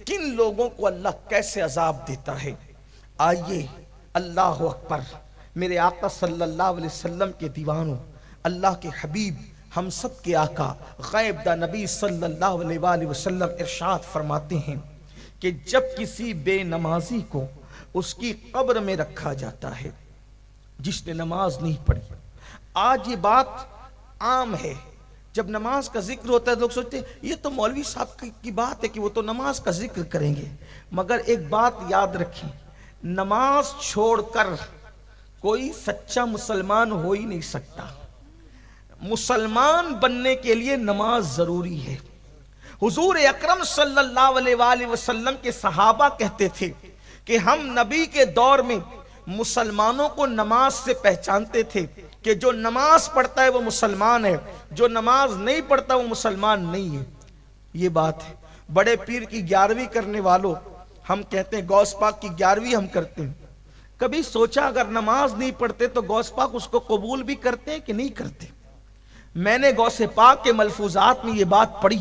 کن لوگوں کو اللہ کیسے عذاب دیتا ہے۔ آئیے اللہ اکبر، میرے آقا صلی اللہ علیہ وسلم کے دیوانوں، اللہ کے حبیب، ہم سب کے آقا غیب دا نبی صلی اللہ علیہ وآلہ وسلم ارشاد فرماتے ہیں کہ جب کسی بے نمازی کو اس کی قبر میں رکھا جاتا ہے جس نے نماز نہیں پڑھی۔ آج یہ بات عام ہے، جب نماز کا ذکر ہوتا ہے لوگ سوچتے ہیں یہ تو مولوی صاحب کی بات ہے کہ وہ تو نماز کا ذکر کریں گے، مگر ایک بات یاد رکھیں، نماز چھوڑ کر کوئی سچا مسلمان ہو ہی نہیں سکتا۔ مسلمان بننے کے لیے نماز ضروری ہے۔ حضور اکرم صلی اللہ علیہ وآلہ وسلم کے صحابہ کہتے تھے کہ ہم نبی کے دور میں مسلمانوں کو نماز سے پہچانتے تھے کہ جو نماز پڑھتا ہے وہ مسلمان ہے، جو نماز نہیں پڑھتا وہ مسلمان نہیں ہے۔ یہ بات ہے۔ بڑے پیر کی 11ویں کرنے والوں، ہم کہتے ہیں غوث پاک کی 11ویں ہم کرتے ہیں، کبھی سوچا اگر نماز نہیں پڑھتے تو غوث پاک اس کو قبول بھی کرتے ہیں کہ نہیں کرتے؟ میں نے غوث پاک کے ملفوظات میں یہ بات پڑھی،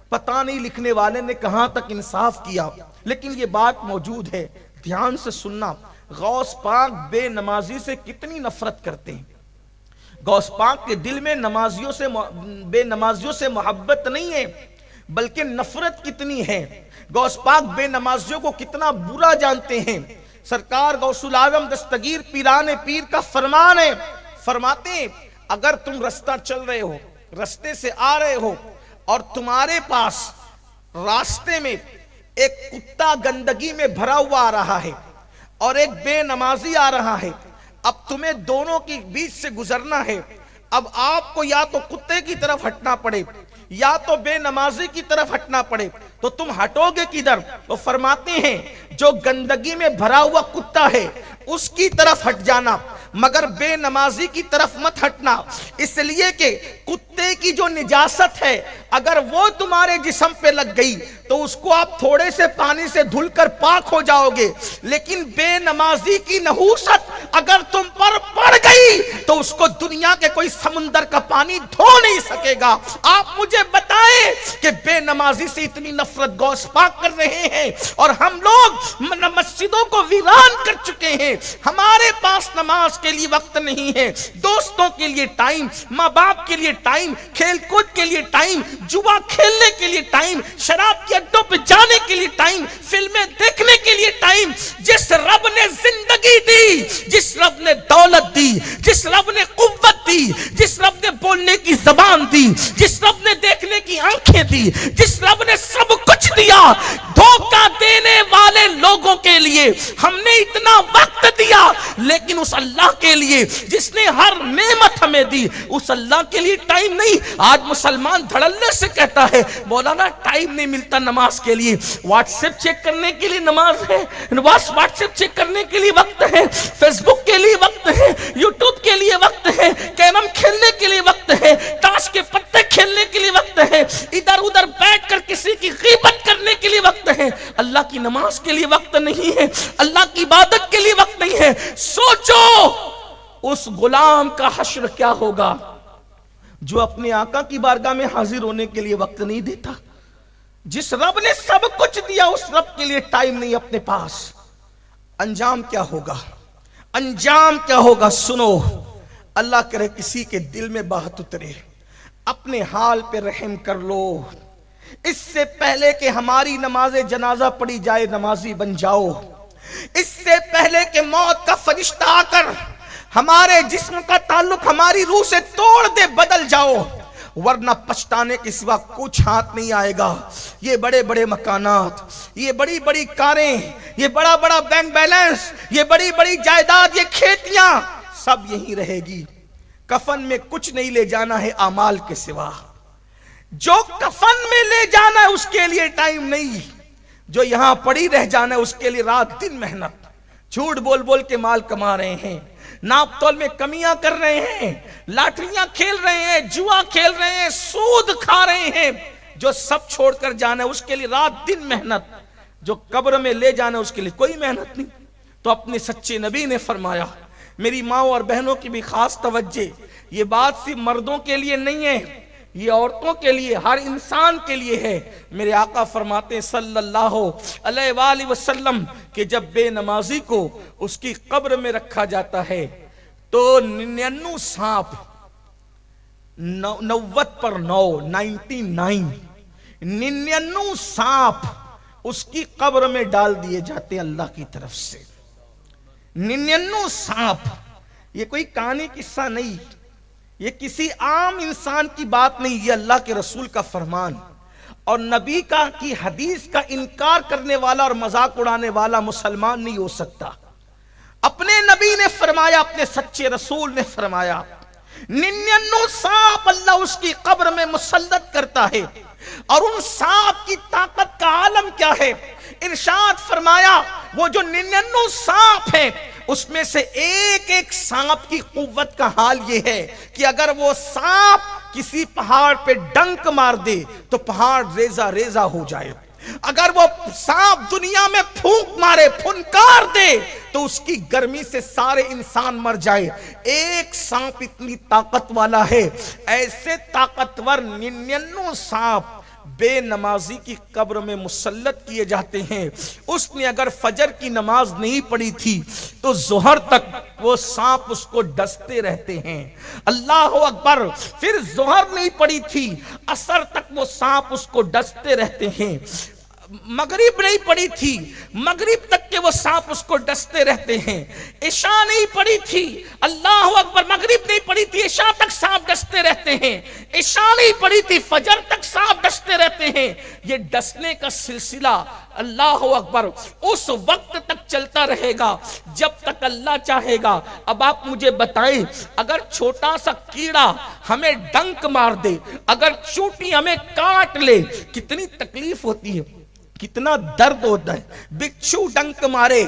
پتہ نہیں لکھنے والے نے کہاں تک انصاف کیا، لیکن یہ بات موجود ہے، دھیان سے سننا۔ غوث پاک بے نمازی سے کتنی نفرت کرتے ہیں۔ غوث پاک کے دل میں بے نمازیوں سے محبت نہیں ہے، بلکہ نفرت کتنی ہے۔ غوث پاک بے نمازیوں کو کتنا برا جانتے ہیں۔ سرکار غوث العظم دستگیر پیران پیر کا فرمان ہے، فرماتے ہیں اگر تم رستہ چل رہے ہو، رستے سے آ رہے ہو اور تمہارے پاس راستے میں ایک کتا گندگی میں بھرا ہوا آ رہا ہے اور ایک بے نمازی آ رہا ہے، اب تمہیں دونوں کے بیچ سے گزرنا ہے، اب آپ کو یا تو کتے کی طرف ہٹنا پڑے یا تو بے نمازی کی طرف ہٹنا پڑے، تو تم ہٹو گے کدھر؟ وہ فرماتے ہیں جو گندگی میں بھرا ہوا کتا ہے اس کی طرف ہٹ جانا، مگر بے نمازی کی طرف مت ہٹنا، اس لیے کہ کتے کی جو نجاست ہے اگر وہ تمہارے جسم پہ لگ گئی تو اس کو آپ تھوڑے سے پانی سے دھل کر پاک ہو جاؤ گے، لیکن بے نمازی کی نحوست اگر تم پر پڑ گئی تو اس کو دنیا کے کوئی سمندر کا پانی دھو نہیں سکے گا۔ آپ مجھے بتائیں کہ بے نمازی سے اتنی نفرت غوث پاک کر رہے ہیں اور ہم لوگ مسجدوں کو ویران کر چکے ہیں، ہمارے پاس نماز کے لیے وقت نہیں ہے، دوستوں کے لیے ٹائم، ماں باپ کے لیے ٹائم، کھیل کود کے لیے ٹائم، جوا کھیلنے کے لیے ٹائم، شراب کے اڈوں پہ جانے کے لیے ٹائم، فلمیں دیکھنے کے لیے ٹائم۔ جس رب نے زندگی دی، جس رب نے دولت دی، جس رب نے قوت دی، جس رب نے بولنے کی زبان دی، جس رب نے دیکھنے کی آنکھیں دی، جس رب نے سب کچھ دیا، دھوکہ دینے والے لوگوں کے لیے ہم نے اتنا وقت دیا، لیکن اس اللہ کے لیے جس نے ہر نعمت ہمیں دی اس اللہ کے لیے ٹائم نہیں۔ آج مسلمان دھڑلے سے کہتا ہے مولانا ٹائم نہیں ملتا نماز کے لیے، واٹس ایپ چیک کرنے کے لیے نماز ہے، واٹس ایپ چیک کرنے کے لیے وقت ہے، فیس بک کے لیے وقت ہے، یوٹیوب کے لیے وقت ہے، کیرم کھیلنے کے لیے وقت ہے، تاش کے پتے کھیلنے کے لیے وقت ہے، ادھر ادھر بیٹھ کر کسی کی غیبت کرنے کے لیے وقت ہے، اللہ کی نماز کے لیے وقت نہیں ہے، اللہ کی عبادت کے لیے وقت نہیں ہے۔ سوچو اس غلام کا حشر کیا ہوگا جو اپنے آقا کی بارگاہ میں حاضر ہونے کے لیے وقت نہیں دیتا۔ جس رب نے سب کچھ دیا اس رب کے لیے ٹائم نہیں اپنے پاس، انجام کیا ہوگا؟ انجام کیا ہوگا؟ سنو، اللہ کرے کسی کے دل میں بات اترے، اپنے حال پہ رحم کر لو، اس سے پہلے کہ ہماری نماز جنازہ پڑھی جائے نمازی بن جاؤ، اس سے پہلے کہ موت کا فرشتہ آ کر ہمارے جسم کا تعلق ہماری روح سے توڑ دے بدل جاؤ، ورنہ پچھتانے کے سوا کچھ ہاتھ نہیں آئے گا۔ یہ بڑے بڑے مکانات، یہ بڑی بڑی کاریں، یہ بڑا بڑا بینک بیلنس، یہ بڑی بڑی جائیداد، یہ کھیتیاں سب یہیں رہے گی۔ کفن میں کچھ نہیں لے جانا ہے اعمال کے سوا، جو کفن میں لے جانا ہے اس کے لیے ٹائم نہیں، جو یہاں پڑی رہ جانا ہے اس کے لیے رات دن محنت، جھوٹ بول بول کے مال کما رہے ہیں، ناپ تول میں کمیاں کر رہے ہیں، لاٹریاں کھیل رہے ہیں، جوا کھیل رہے ہیں، سود کھا رہے ہیں، جو سب چھوڑ کر جانا ہے اس کے لیے رات دن محنت، جو قبر میں لے جانا ہے اس کے لیے کوئی محنت نہیں۔ تو اپنے سچے نبی نے فرمایا، میری ماں اور بہنوں کی بھی خاص توجہ، یہ بات صرف مردوں کے لیے نہیں ہے، یہ عورتوں کے لیے، ہر انسان کے لیے ہے۔ میرے آقا فرماتے ہیں صلی اللہ علیہ وآلہ وسلم کہ جب بے نمازی کو اس کی قبر میں رکھا جاتا ہے تو 99 سانپ، 99 سانپ اس کی قبر میں ڈال دیے جاتے ہیں اللہ کی طرف سے۔ 99 سانپ، یہ کوئی کہانی قصہ نہیں، یہ کسی عام انسان کی بات نہیں، یہ اللہ کے رسول کا فرمان اور نبی کی حدیث کا انکار کرنے والا اور مذاق اڑانے والا مسلمان نہیں ہو سکتا۔ اپنے نبی نے فرمایا، اپنے سچے رسول نے فرمایا 99 سانپ اللہ اس کی قبر میں مسلط کرتا ہے، اور ان سانپ کی طاقت کا عالم کیا ہے؟ ارشاد فرمایا وہ جو 99 سانپ ہیں اس میں سے ایک ایک سانپ کی قوت کا حال یہ ہے کہ اگر وہ سانپ کسی پہاڑ پہ ڈنک مار دے تو پہاڑ ریزہ ریزہ ہو جائے، اگر وہ سانپ دنیا میں پھونک مارے، پھنکار دے تو اس کی گرمی سے سارے انسان مر جائے۔ ایک سانپ اتنی طاقت والا ہے، ایسے طاقتور 99 سانپ بے نمازی کی قبر میں مسلط کیے جاتے ہیں۔ اس نے اگر فجر کی نماز نہیں پڑھی تھی تو ظہر تک وہ سانپ اس کو ڈستے رہتے ہیں، اللہ اکبر۔ پھر ظہر نہیں پڑھی تھی، عصر تک وہ سانپ اس کو ڈستے رہتے ہیں، مغرب نہیں پڑی تھی، مغرب تک کے وہ سانپ اس کو ڈستے رہتے ہیں، عشاء نہیں پڑی تھی، اللہ اکبر، مغرب نہیں پڑی تھی، عشاء تک سانپ ڈستے رہتے ہیں، عشاء نہیں پڑی تھی، فجر تک سانپ ڈستے رہتے ہیں۔ یہ ڈسنے کا سلسلہ اللہ اکبر اس وقت تک چلتا رہے گا جب تک اللہ چاہے گا۔ اب آپ مجھے بتائیں، اگر چھوٹا سا کیڑا ہمیں ڈنک مار دے، اگر چونٹی ہمیں کاٹ لے، کتنی تکلیف ہوتی ہے، کتنا درد ہوتا ہے۔ بچھو ڈنک مارے،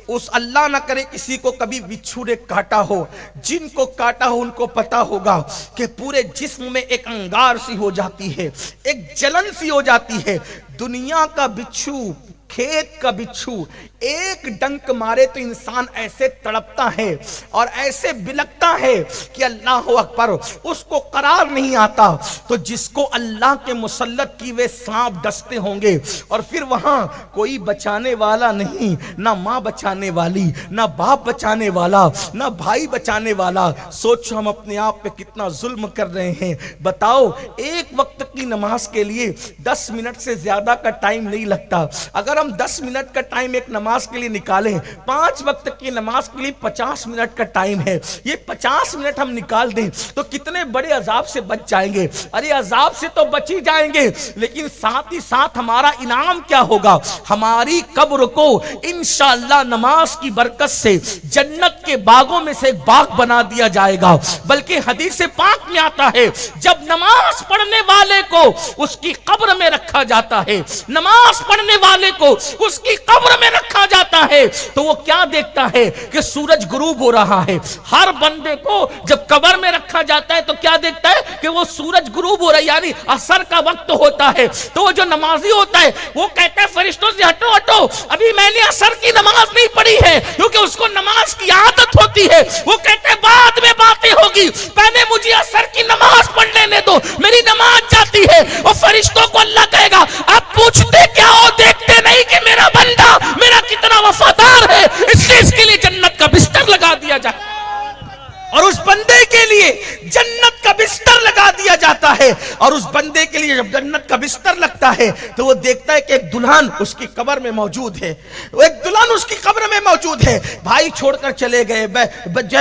اس اللہ نہ کرے کسی کو کبھی بچھو نے کاٹا ہو، جن کو کاٹا ہو ان کو پتا ہوگا کہ پورے جسم میں ایک انگار سی ہو جاتی ہے، ایک جلن سی ہو جاتی ہے۔ دنیا کا بچھو، کھیت کا بچھو ایک ڈنک مارے تو انسان ایسے تڑپتا ہے اور ایسے بلکتا ہے کہ اللہ اکبر، اس کو قرار نہیں آتا۔ تو جس کو اللہ کے مسلط کی وہ سانپ ڈستے ہوں گے اور پھر وہاں کوئی بچانے والا نہیں، نہ ماں بچانے والی، نہ باپ بچانے والا، نہ بھائی بچانے والا۔ سوچو ہم اپنے آپ پہ کتنا ظلم کر رہے ہیں۔ بتاؤ، ایک وقت کی نماز کے لیے 10 منٹ سے زیادہ کا ٹائم نہیں لگتا۔ اگر ہم 10 منٹ کا ٹائم ایک نماز کے لیے نکالیں، 5 وقت کی نماز کے لیے 50 منٹ کا ٹائم ہے، یہ 50 منٹ ہم نکال دیں تو کتنے بڑے عذاب سے بچ جائیں گے۔ ارے عذاب سے تو بچ ہی جائیں گے، لیکن ساتھ ہی ساتھ ہمارا انعام کیا ہوگا؟ ہماری قبر کو انشاءاللہ نماز کی برکت سے جنت کے باغوں میں سے ایک باغ بنا دیا جائے گا۔ بلکہ حدیث پاک میں آتا ہے، جب نماز پڑھنے والے کو اس کی قبر میں رکھا جاتا ہے، نماز پڑھنے والے کو اس کی قبر میں رکھا جاتا ہے تو وہ کیا دیکھتا ہے کہ سورج غروب ہو رہا ہے۔ ہر بندے کو جب قبر میں رکھا جاتا ہے تو کیا دیکھتا ہے کہ وہ سورج غروب ہو رہا ہے، یعنی عصر کا وقت ہوتا ہے۔ تو وہ جو نمازی ہوتا ہے وہ کہتا ہے فرشتوں سے ہٹو ہٹو، ابھی میں نے عصر کی نماز نہیں پڑھی ہے، کیونکہ اس کو نماز کی عادت ہوتی ہے۔ وہ کہتے ہیں بعد میں باتیں ہوگی، پہلے مجھے عصر کی نماز پڑھ لینے دو، میری نماز جاتی ہے۔ اور فرشتوں کو اللہ کہے گا اب پوچھتے کیا ہو، دیکھتے نہیں کہ میرا بندہ میرا کتنا وفادار ہے، اس لیے اس کے لیے جنت کا بستر لگا دیا جائے، اور اس بندے کے لیے جنت کا بستر لگا دیا جاتا ہے۔ اور اس بندے کے لیے جب جنت کا بستر لگتا ہے تو وہ دیکھتا ہے کہ ایک دلہن اس کی قبر میں موجود ہے، ایک دلہن اس کی قبر میں موجود ہے۔ بھائی چھوڑ کر چلے گئے،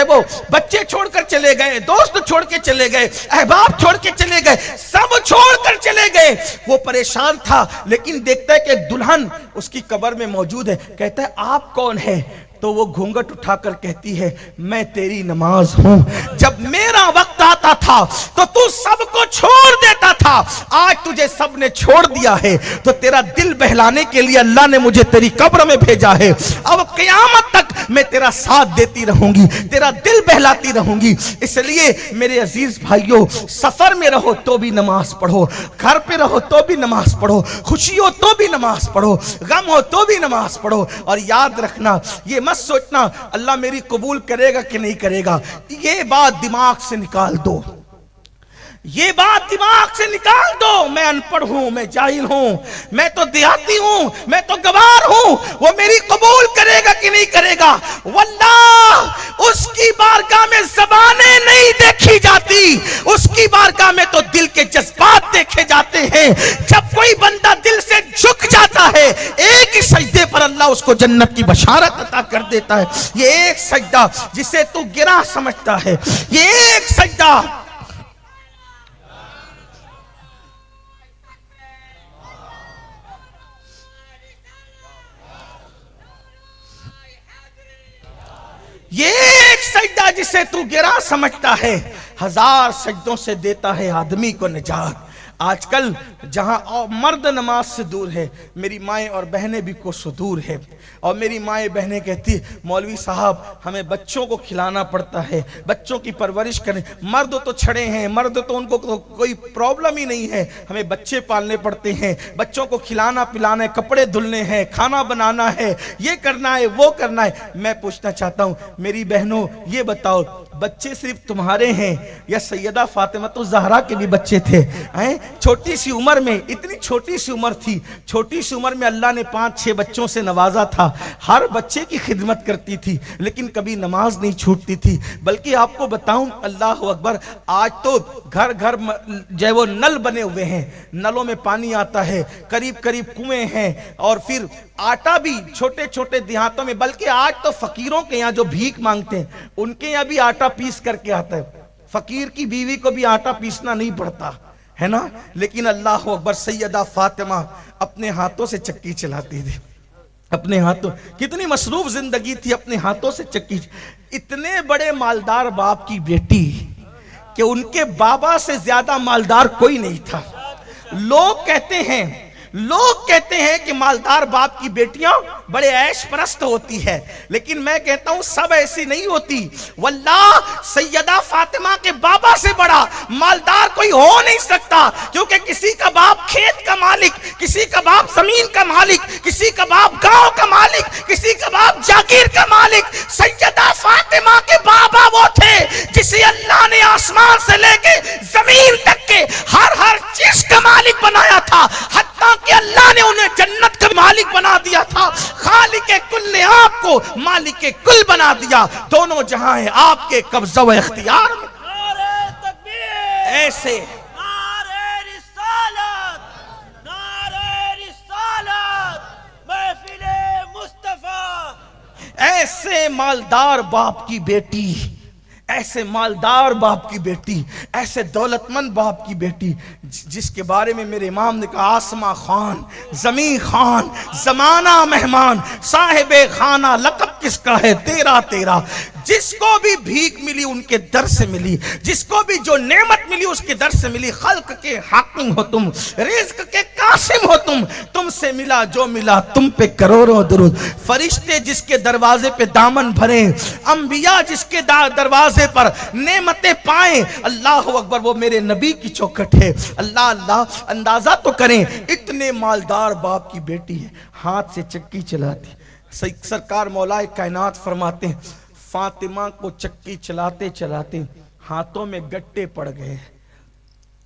وہ بچے چھوڑ کر چلے گئے، دوست چھوڑ کے چلے گئے، احباب چھوڑ کے چلے گئے، سب چھوڑ کر چلے گئے۔ وہ پریشان تھا، لیکن دیکھتا ہے کہ ایک دلہن اس کی قبر میں موجود ہے۔ کہتا ہے آپ کون ہیں؟ تو وہ گھونگٹ اٹھا کر کہتی ہے میں تیری نماز ہوں، جب میرا وقت آتا تھا تو سب کو چھوڑ دیتا تھا، آج تجھے سب نے چھوڑ دیا ہے تو تیرا دل بہلانے کے لیے اللہ نے مجھے تیری قبر میں بھیجا ہے، اب قیامت تک میں تیرا ساتھ دیتی رہوں گی، تیرا دل بہلاتی رہوں گی۔ اس لیے میرے عزیز بھائیوں، سفر میں رہو تو بھی نماز پڑھو، گھر پہ رہو تو بھی نماز پڑھو، خوشی ہو تو بھی نماز پڑھو، غم ہو تو بھی نماز پڑھو۔ اور یاد رکھنا، یہ مت سوچنا اللہ میری قبول کرے گا کہ نہیں کرے گا، یہ بات دماغ سے نکال دو۔ یہ بات دماغ سے نکال دو، میں ان پڑھ ہوں، میں جاہل ہوں، میں تو دیہاتی ہوں، میں تو گوار ہوں، وہ میری قبول کرے گا کہ نہیں کرے گا؟ واللہ اس کی بارگاہ میں زبانیں نہیں دیکھی جاتی، اس کی بارگاہ میں تو دل کے جذبات دیکھے جاتے ہیں۔ جب کوئی بندہ دل سے جھک جاتا ہے، ایک ہی سجدے پر اللہ اس کو جنت کی بشارت عطا کر دیتا ہے۔ یہ ایک سجدہ جسے تو گرہ سمجھتا ہے، یہ ایک سجدہ یہ ایک سجدہ جسے تو گرا سمجھتا ہے، ہزار سجدوں سے دیتا ہے آدمی کو نجات۔ آج کل جہاں مرد نماز سے دور ہے، میری مائیں اور بہنیں بھی کوسوں دور ہے، اور میری مائیں بہنیں کہتی مولوی صاحب ہمیں بچوں کو کھلانا پڑتا ہے، بچوں کی پرورش کریں، مرد تو چھڑے ہیں، مرد تو ان کو کوئی پرابلم ہی نہیں ہے، ہمیں بچے پالنے پڑتے ہیں، بچوں کو کھلانا پلانا ہے، کپڑے دھلنے ہیں، کھانا بنانا ہے، یہ کرنا ہے وہ کرنا ہے۔ میں پوچھنا چاہتا ہوں میری بہنوں، یہ بتاؤ بچے صرف تمہارے ہیں یا سیدہ فاطمہ الزہرا کے بھی بچے تھے؟ چھوٹی سی عمر میں، اتنی چھوٹی سی عمر تھی، چھوٹی سی عمر میں اللہ نے 5-6 بچوں سے نوازا تھا، ہر بچے کی خدمت کرتی تھی، لیکن کبھی نماز نہیں چھوٹتی تھی۔ بلکہ آپ کو بتاؤں، اللہ اکبر، آج تو گھر گھر جو ہے وہ نل بنے ہوئے ہیں، نلوں میں پانی آتا ہے، قریب قریب کنویں ہیں، اور پھر آٹا بھی چھوٹے چھوٹے دیہاتوں میں، بلکہ آج تو فقیروں کے یہاں جو بھیک مانگتے ہیں ان کے یہاں بھی آٹا پیس کر کے آتا ہے، فقیر کی بیوی کو بھی آٹا پیسنا نہیں پڑتا ہے نا۔ لیکن اللہ اکبر، سیدہ فاطمہ اپنے ہاتھوں سے چکی چلاتی تھی، اپنے ہاتھوں، کتنی مصروف زندگی تھی، اپنے ہاتھوں سے چکی۔ اتنے بڑے مالدار باپ کی بیٹی کہ ان کے بابا سے زیادہ مالدار کوئی نہیں تھا۔ لوگ کہتے ہیں کہ مالدار باپ کی بیٹیاں بڑے عیش پرست ہوتی ہے، لیکن میں کہتا ہوں سب ایسی نہیں ہوتی۔ واللہ سیدہ فاطمہ کے بابا سے بڑا مالدار کوئی ہو نہیں سکتا، کیونکہ کسی کا باپ کھیت کا مالک، کسی کا باپ زمین کا مالک، کسی کا باپ گاؤں کا مالک، کسی کا باپ جاگیر کا مالک۔ سیدہ فاطمہ کے بابا وہ تھے جسے اللہ نے آسمان سے لے کے زمین تک کے ہر چیز کا مالک بنایا تھا، حتیٰ کہ اللہ نے انہیں جنت کا مالک بنا دیا تھا۔ خالق کل نے آپ کو مالک کل بنا دیا، دونوں جہاں ہیں آپ کے قبضہ و اختیار میں۔ نعرہ تکبیر، ایسے نعرہ رسالت، نعرہ رسالت، محفل مصطفیٰ۔ ایسے مالدار باپ کی بیٹی، ایسے مالدار باپ کی بیٹی، ایسے دولت مند باپ کی بیٹی، جس کے بارے میں میرے امام نے کہا آسماں خان، زمین خان، زمانہ مہمان، صاحب خانہ لقب کس کا ہے تیرا تیرا۔ جس کو بھی بھیک ملی ان کے در سے ملی، جس کو بھی جو نعمت ملی اس کے در سے ملی۔ خلق کے حاکم ہو تم، رزق کے قاسم ہو تم سے ملا جو ملا تم پہ کروڑوں درود۔ فرشتے جس کے دروازے پہ دامن بھریں، انبیاء جس کے دروازے پر نعمتیں پائیں، اللہ اکبر، وہ میرے نبی کی چوکھٹ ہے۔ اللہ اندازہ تو کریں، اتنے مالدار باپ کی بیٹی ہے، ہاتھ سے چکی چلاتی۔ سرکار مولا کائنات فرماتے ہیں فاطمہ کو چکی چلاتے چلاتے ہاتھوں میں گٹے پڑ گئے،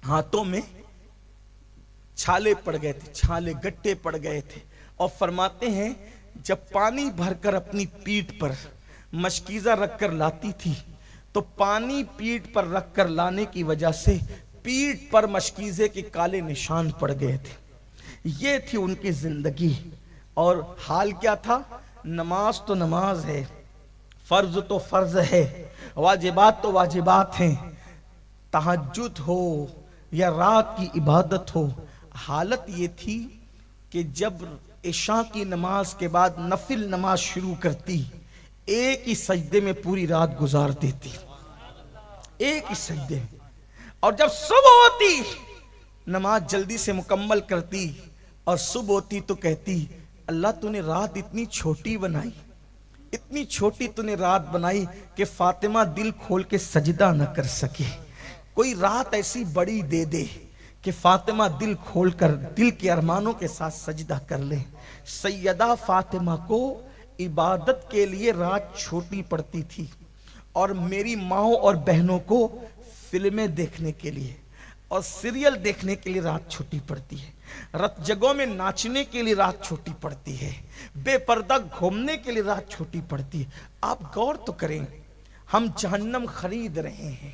ہاتھوں میں چھالے پڑ گئے تھے، چھالے گٹے پڑ گئے تھے، اور فرماتے ہیں جب پانی بھر کر اپنی پیٹھ پر مشکیزہ رکھ کر لاتی تھی تو پانی پیٹھ پر رکھ کر لانے کی وجہ سے پیٹھ پر مشکیزے کے کالے نشان پڑ گئے تھے۔ یہ تھی ان کی زندگی، اور حال کیا تھا؟ نماز تو نماز ہے، فرض تو فرض ہے، واجبات تو واجبات ہیں، تہجد ہو یا رات کی عبادت ہو۔ حالت یہ تھی کہ جب عشاء کی نماز کے بعد نفل نماز شروع کرتی، ایک ہی سجدے میں پوری رات گزار دیتی، ایک ہی سجدے۔ اور جب صبح ہوتی نماز جلدی سے مکمل کرتی، اور صبح ہوتی تو کہتی اللہ تو نے رات اتنی چھوٹی بنائی، اتنی چھوٹی تو نے رات بنائی کہ فاطمہ دل کھول کے سجدہ نہ کر سکے، کوئی رات ایسی بڑی دے دے کہ فاطمہ دل کھول کر دل کے ارمانوں کے ساتھ سجدہ کر لے۔ سیدہ فاطمہ کو عبادت کے لیے رات چھوٹی پڑتی تھی، اور میری ماؤں اور بہنوں کو فلمیں دیکھنے کے لیے۔ اور سیریل دیکھنے کے لیے رات چھوٹی پڑتی ہے، رت جگہوں میں ناچنے کے لیے رات چھوٹی پڑتی ہے، بے پردہ گھومنے کے لیے رات چھوٹی پڑتی ہے۔ آپ غور تو کریں، ہم جہنم خرید رہے ہیں،